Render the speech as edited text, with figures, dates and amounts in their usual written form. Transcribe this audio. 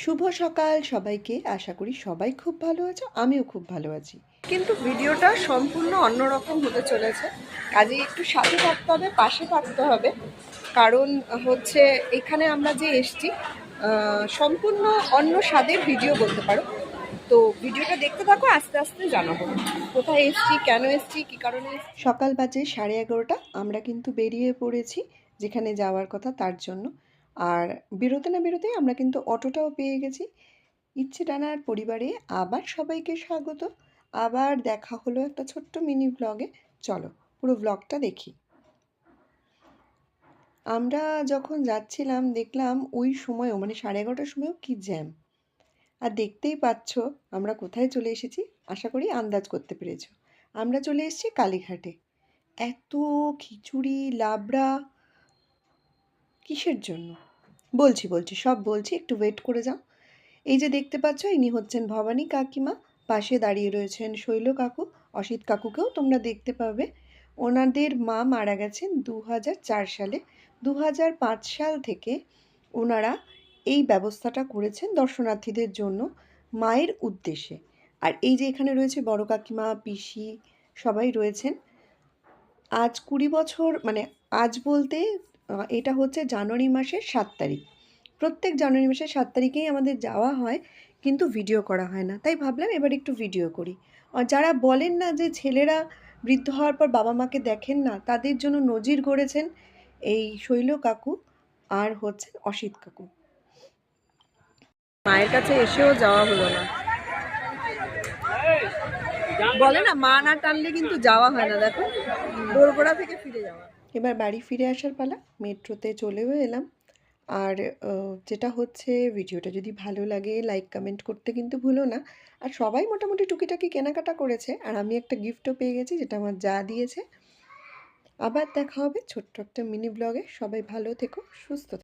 শুভ সকাল সবাইকে। আশা করি সবাই খুব ভালো আছো, আমিও খুব ভালো আছি। কিন্তু ভিডিওটা সম্পূর্ণ অন্যরকম হতে চলেছে, কাজেই একটু সাথে থাকতে হবে, পাশে থাকতে হবে। কারণ হচ্ছে এখানে আমরা যে এসছি সম্পূর্ণ অন্য স্বাদের ভিডিও বলতে পারো। তো ভিডিওটা দেখতে থাকো, আস্তে আস্তে জানাবো কোথায় এসছি, কেন এসছি, কী কারণে। সকাল বাজে 11:30, আমরা কিন্তু বেরিয়ে পড়েছি যেখানে যাওয়ার কথা তার জন্য। আর বেরোতে না বেরোতেই আমরা কিন্তু অটোটাও পেয়ে গেছি। ইচ্ছে টানার পরিবারে আবার সবাইকে স্বাগত। আবার দেখা হলো একটা ছোট্ট মিনি ব্লগে। চলো পুরো ব্লগটা দেখি। আমরা যখন যাচ্ছিলাম দেখলাম ওই সময়ও মানে 11:30টার সময়ও কি জ্যাম। আর দেখতেই পাচ্ছ আমরা কোথায় চলে এসেছি, আশা করি আন্দাজ করতে পেরেছো। আমরা চলে এসেছি কালীঘাটে। এত খিচুড়ি লাবড়া কিসের জন্য বলছি সব বলছি, একটু ওয়েট করে যাও। এই যে দেখতে পাচ্ছ ইনি হচ্ছেন ভবানী কাকিমা, পাশে দাঁড়িয়ে রয়েছেন শৈল কাকু, অসিত কাকুকেও তোমরা দেখতে পাবে। ওনাদের মা মারা গেছেন 2004 সালে। 2005 সাল থেকে ওনারা এই ব্যবস্থাটা করেছেন দর্শনার্থীদের জন্য মায়ের উদ্দেশ্যে। আর এই যে এখানে রয়েছে বড় কাকিমা, পিসি, সবাই রয়েছেন। আজ 20 বছর মানে আজ বলতে এটা হচ্ছে জানুয়ারি মাসের 7 তারিখ। প্রত্যেক জানুয়ারি মাসের 7 তারিখেই আমাদের যাওয়া হয়, কিন্তু ভিডিও করা হয় না। তাই ভাবলাম এবার একটু ভিডিও করি। আর যারা বলেন না যে ছেলেরা বৃদ্ধ হওয়ার পর বাবা মাকে দেখেন না, তাদের জন্য নজির গড়েছেন এই শৈল কাকু আর হচ্ছেন অসিত কাকু। মায়ের কাছে এসেও যাওয়া হলো না, বলে না মা না টানলে কিন্তু যাওয়া হয় না। দেখো দোরগোড়া থেকে ফিরে যাওয়া। এবার বাড়ি ফিরে আসার পালা, মেট্রোতে চলেও এলাম। আর যেটা হচ্ছে ভিডিওটা যদি ভালো লাগে লাইক কমেন্ট করতে কিন্তু ভুলো না। আর সবাই মোটামুটি টুকিটাকি কেনাকাটা করেছে, আর আমি একটা গিফটও পেয়ে গেছি যেটা আমার যা দিয়েছে। আবার দেখা হবে ছোট্ট একটা মিনি ব্লগে। সবাই ভালো থেকো, সুস্থ থেকো।